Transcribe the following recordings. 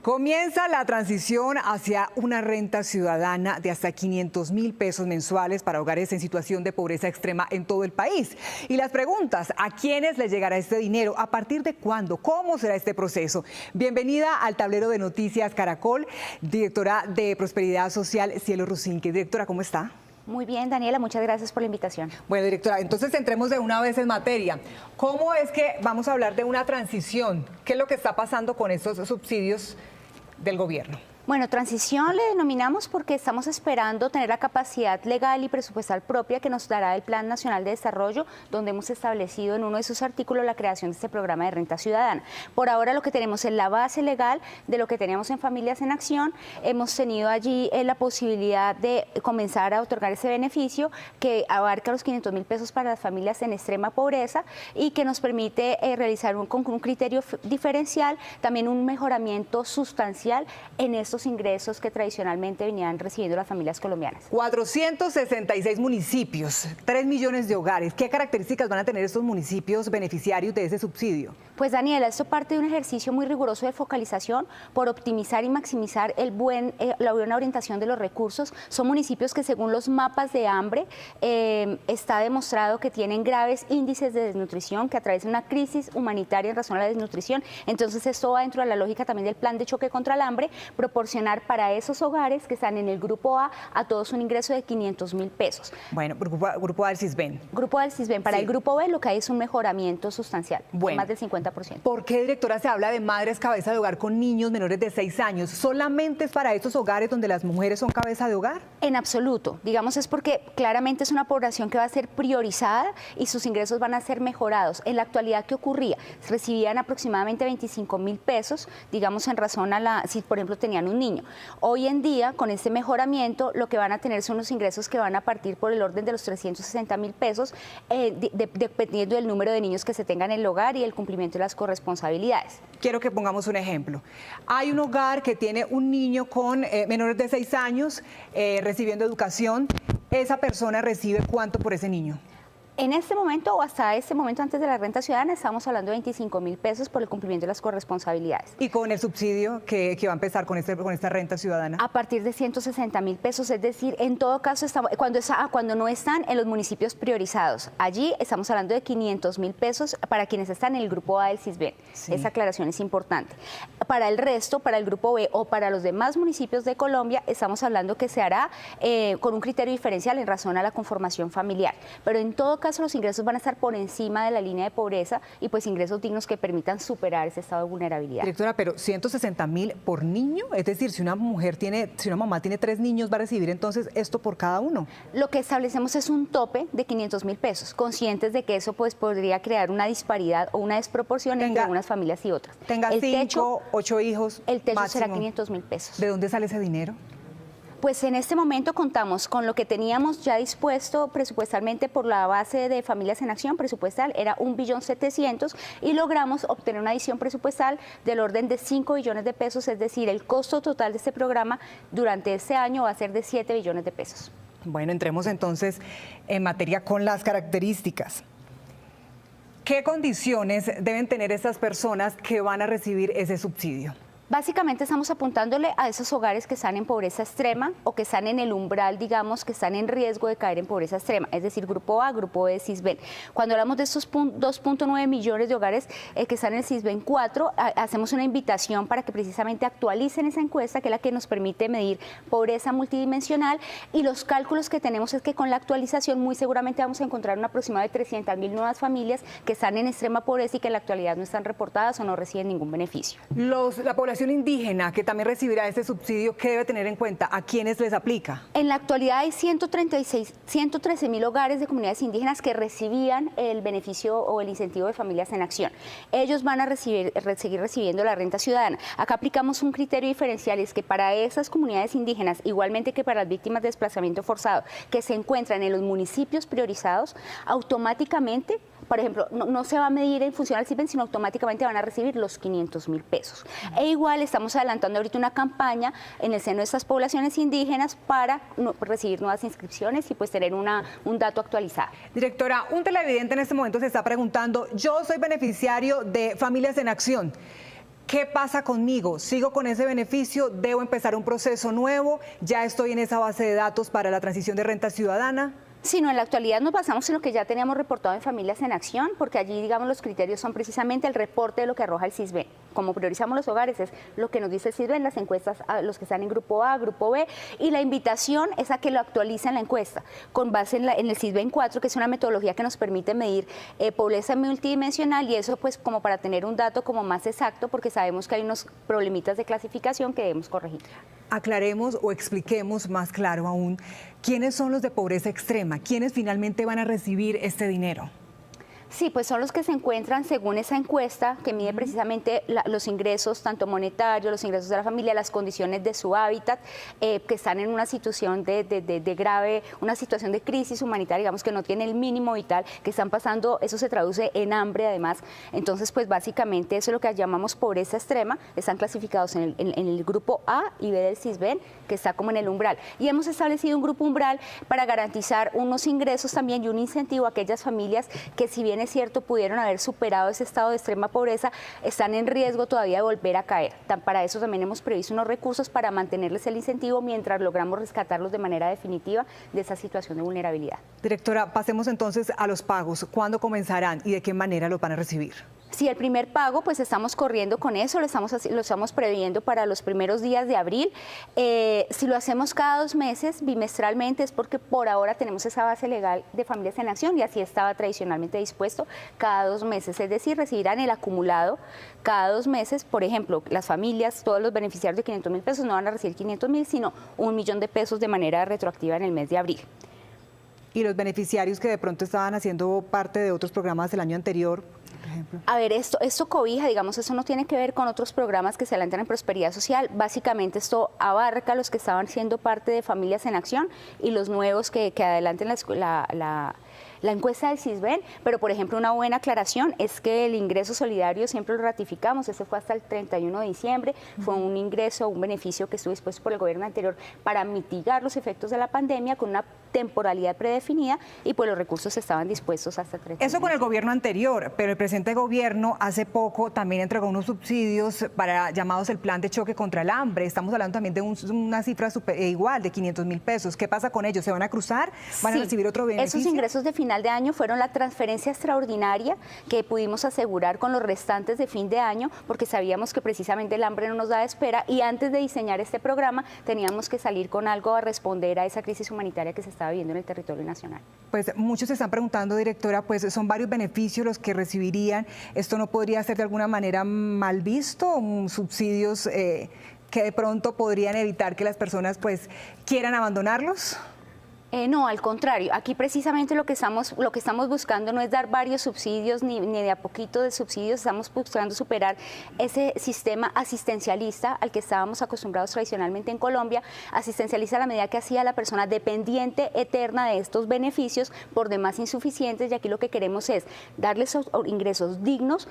Comienza la transición hacia una renta ciudadana de hasta 500.000 pesos mensuales para hogares en situación de pobreza extrema en todo el país. Y las preguntas, ¿a quiénes les llegará este dinero? ¿A partir de cuándo? ¿Cómo será este proceso? Bienvenida al tablero de noticias Caracol, directora de Prosperidad Social, Cielo Rusinque. Directora, ¿cómo está? Muy bien, Daniela, muchas gracias por la invitación. Bueno, directora, entonces entremos de una vez en materia. ¿Cómo es que vamos a hablar de una transición? ¿Qué es lo que está pasando con estos subsidios del gobierno? Bueno, transición le denominamos porque estamos esperando tener la capacidad legal y presupuestal propia que nos dará el Plan Nacional de Desarrollo, donde hemos establecido en uno de sus artículos la creación de este programa de renta ciudadana. Por ahora lo que tenemos es la base legal de lo que teníamos en Familias en Acción. Hemos tenido allí la posibilidad de comenzar a otorgar ese beneficio que abarca los 500.000 pesos para las familias en extrema pobreza y que nos permite realizar con un criterio diferencial, también un mejoramiento sustancial en estos ingresos que tradicionalmente venían recibiendo las familias colombianas. 466 municipios, 3 millones de hogares. ¿Qué características van a tener estos municipios beneficiarios de ese subsidio? Pues Daniela, esto parte de un ejercicio muy riguroso de focalización por optimizar y maximizar la buena orientación de los recursos. Son municipios que según los mapas de hambre está demostrado que tienen graves índices de desnutrición, que atraviesan una crisis humanitaria en razón a la desnutrición. Entonces esto va dentro de la lógica también del plan de choque contra el hambre, proporcionar para esos hogares que están en el grupo A todos un ingreso de 500.000 pesos. Bueno, grupo A del CISBEN. Grupo A del CISBEN. Para el grupo B lo que hay es un mejoramiento sustancial, de más del 50%. ¿Por qué, directora, se habla de madres cabeza de hogar con niños menores de 6 años? ¿Solamente es para esos hogares donde las mujeres son cabeza de hogar? En absoluto. Digamos, es porque claramente es una población que va a ser priorizada y sus ingresos van a ser mejorados. En la actualidad, ¿qué ocurría? Recibían aproximadamente 25.000 pesos, digamos, en razón a si por ejemplo tenían un niño. Hoy en día, con este mejoramiento, lo que van a tener son los ingresos que van a partir por el orden de los 360.000 pesos, dependiendo del número de niños que se tengan en el hogar y el cumplimiento de las corresponsabilidades. Quiero que pongamos un ejemplo. Hay un hogar que tiene un niño con menores de 6 años recibiendo educación. ¿Esa persona recibe cuánto por ese niño? En este momento o hasta este momento antes de la renta ciudadana estamos hablando de 25.000 pesos por el cumplimiento de las corresponsabilidades. ¿Y con el subsidio que va a empezar con esta renta ciudadana? A partir de 160.000 pesos, es decir, en todo caso cuando no están en los municipios priorizados. Allí estamos hablando de 500.000 pesos para quienes están en el grupo A del CISBEN. Sí. Esa aclaración es importante. Para el resto, para el grupo B o para los demás municipios de Colombia, estamos hablando que se hará con un criterio diferencial en razón a la conformación familiar. Pero en todo caso los ingresos van a estar por encima de la línea de pobreza y pues ingresos dignos que permitan superar ese estado de vulnerabilidad. Directora, pero 160.000 por niño, es decir, si una mamá tiene 3 niños, ¿va a recibir entonces esto por cada uno? Lo que establecemos es un tope de 500.000 pesos, conscientes de que eso pues podría crear una disparidad o una desproporción entre algunas familias y otras. Tenga 5, 8 hijos. El techo máximo. será 500.000 pesos. ¿De dónde sale ese dinero? Pues en este momento contamos con lo que teníamos ya dispuesto presupuestalmente por la base de Familias en Acción presupuestal, era 1.700.000.000 y logramos obtener una adición presupuestal del orden de 5 billones de pesos, es decir, el costo total de este programa durante este año va a ser de 7 billones de pesos. Bueno, entremos entonces en materia con las características. ¿Qué condiciones deben tener estas personas que van a recibir ese subsidio? Básicamente estamos apuntándole a esos hogares que están en pobreza extrema o que están en el umbral, digamos, que están en riesgo de caer en pobreza extrema, es decir, grupo A, grupo B, CISBEN. Cuando hablamos de estos 2.9 millones de hogares que están en el CISBEN 4, hacemos una invitación para que precisamente actualicen esa encuesta, que es la que nos permite medir pobreza multidimensional, y los cálculos que tenemos es que con la actualización muy seguramente vamos a encontrar un aproximado de 300.000 nuevas familias que están en extrema pobreza y que en la actualidad no están reportadas o no reciben ningún beneficio. La población indígena que también recibirá este subsidio, ¿qué debe tener en cuenta? ¿A quiénes les aplica? En la actualidad hay 113.000 hogares de comunidades indígenas que recibían el beneficio o el incentivo de Familias en Acción. Ellos van a seguir recibiendo la renta ciudadana. Acá aplicamos un criterio diferencial, es que para esas comunidades indígenas, igualmente que para las víctimas de desplazamiento forzado, que se encuentran en los municipios priorizados, automáticamente, por ejemplo, no se va a medir en función al CISBEN, sino automáticamente van a recibir los 500.000 pesos. E igual estamos adelantando ahorita una campaña en el seno de estas poblaciones indígenas para recibir nuevas inscripciones y pues tener un dato actualizado. Directora, un televidente en este momento se está preguntando, yo soy beneficiario de Familias en Acción. ¿Qué pasa conmigo? ¿Sigo con ese beneficio? ¿Debo empezar un proceso nuevo? ¿Ya estoy en esa base de datos para la transición de renta ciudadana? Sino en la actualidad nos basamos en lo que ya teníamos reportado en Familias en Acción, porque allí, digamos, los criterios son precisamente el reporte de lo que arroja el CISBEN. Como priorizamos los hogares, es lo que nos dice el CISBEN, las encuestas a los que están en grupo A, grupo B, y la invitación es a que lo actualicen la encuesta, con base en el CISBEN 4, que es una metodología que nos permite medir pobreza multidimensional, y eso pues como para tener un dato como más exacto, porque sabemos que hay unos problemitas de clasificación que debemos corregir. Aclaremos o expliquemos más claro aún, ¿quiénes son los de pobreza extrema? ¿Quiénes finalmente van a recibir este dinero? Sí, pues son los que se encuentran según esa encuesta que mide precisamente los ingresos, tanto monetarios, los ingresos de la familia, las condiciones de su hábitat, que están en una situación de grave, una situación de crisis humanitaria, digamos que no tiene el mínimo vital, que están pasando, eso se traduce en hambre además. Entonces, pues básicamente eso es lo que llamamos pobreza extrema, están clasificados en el grupo A y B del CISBEN, que está como en el umbral. Y hemos establecido un grupo umbral para garantizar unos ingresos también y un incentivo a aquellas familias que, si bien es cierto, pudieron haber superado ese estado de extrema pobreza, están en riesgo todavía de volver a caer. Para eso también hemos previsto unos recursos para mantenerles el incentivo mientras logramos rescatarlos de manera definitiva de esa situación de vulnerabilidad. Directora, pasemos entonces a los pagos. ¿Cuándo comenzarán y de qué manera los van a recibir? Sí, el primer pago, pues estamos corriendo con eso, lo estamos previendo para los primeros días de abril. Si lo hacemos cada 2 meses, bimestralmente, es porque por ahora tenemos esa base legal de Familias en Acción y así estaba tradicionalmente dispuesto cada 2 meses. Es decir, recibirán el acumulado cada 2 meses. Por ejemplo, las familias, todos los beneficiarios de 500.000 pesos no van a recibir 500.000, sino 1 millón de pesos de manera retroactiva en el mes de abril. ¿Y los beneficiarios que de pronto estaban haciendo parte de otros programas del año anterior? A ver, esto cobija, digamos, eso no tiene que ver con otros programas que se adelantan en prosperidad social. Básicamente esto abarca a los que estaban siendo parte de Familias en Acción y los nuevos que adelanten la encuesta del CISBEN, pero por ejemplo una buena aclaración es que el ingreso solidario siempre lo ratificamos, ese fue hasta el 31 de diciembre, fue un ingreso, un beneficio que estuvo dispuesto por el gobierno anterior para mitigar los efectos de la pandemia con una temporalidad predefinida y pues los recursos estaban dispuestos hasta el 31. Eso con el gobierno anterior, pero el presente gobierno hace poco también entregó unos subsidios para llamados el plan de choque contra el hambre. Estamos hablando también de una cifra igual de 500.000 pesos. ¿Qué pasa con ellos? ¿Se van a cruzar? ¿Van a recibir otro beneficio? Esos ingresos de final de año fueron la transferencia extraordinaria que pudimos asegurar con los restantes de fin de año, porque sabíamos que precisamente el hambre no nos da espera y antes de diseñar este programa teníamos que salir con algo a responder a esa crisis humanitaria que se estaba viviendo en el territorio nacional. Pues muchos se están preguntando, directora, pues son varios beneficios los que recibirían. ¿Esto no podría ser de alguna manera mal visto? ¿Subsidios que de pronto podrían evitar que las personas pues quieran abandonarlos? No, al contrario, aquí precisamente lo que estamos buscando no es dar varios subsidios ni de a poquito de subsidios, estamos buscando superar ese sistema asistencialista al que estábamos acostumbrados tradicionalmente en Colombia, asistencialista a la medida que hacía la persona dependiente eterna de estos beneficios, por demás insuficientes, y aquí lo que queremos es darles ingresos dignos,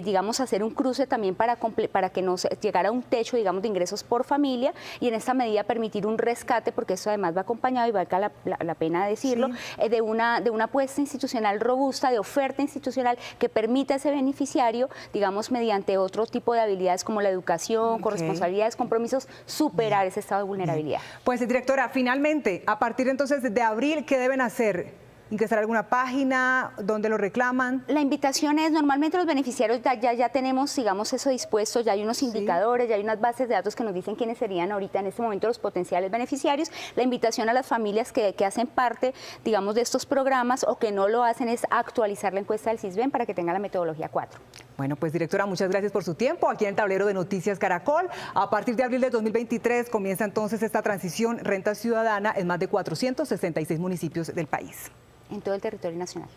digamos hacer un cruce también para que nos llegara a un techo, digamos, de ingresos por familia y en esta medida permitir un rescate, porque eso además va acompañado y valga la pena decirlo, sí, de una apuesta institucional robusta, de oferta institucional que permita a ese beneficiario, digamos, mediante otro tipo de habilidades como la educación, corresponsabilidades, compromisos, superar ese estado de vulnerabilidad. Pues, directora, finalmente, a partir entonces de abril, ¿qué deben hacer? ¿Ingresar a alguna página? ¿Dónde lo reclaman? La invitación es, normalmente los beneficiarios ya tenemos, digamos, eso dispuesto, ya hay unos indicadores, ya hay unas bases de datos que nos dicen quiénes serían ahorita en este momento los potenciales beneficiarios. La invitación a las familias que hacen parte, digamos, de estos programas o que no lo hacen es actualizar la encuesta del CISBEN para que tenga la metodología 4. Bueno, pues directora, muchas gracias por su tiempo aquí en el tablero de Noticias Caracol. A partir de abril de 2023 comienza entonces esta transición renta ciudadana en más de 466 municipios del país. En todo el territorio nacional.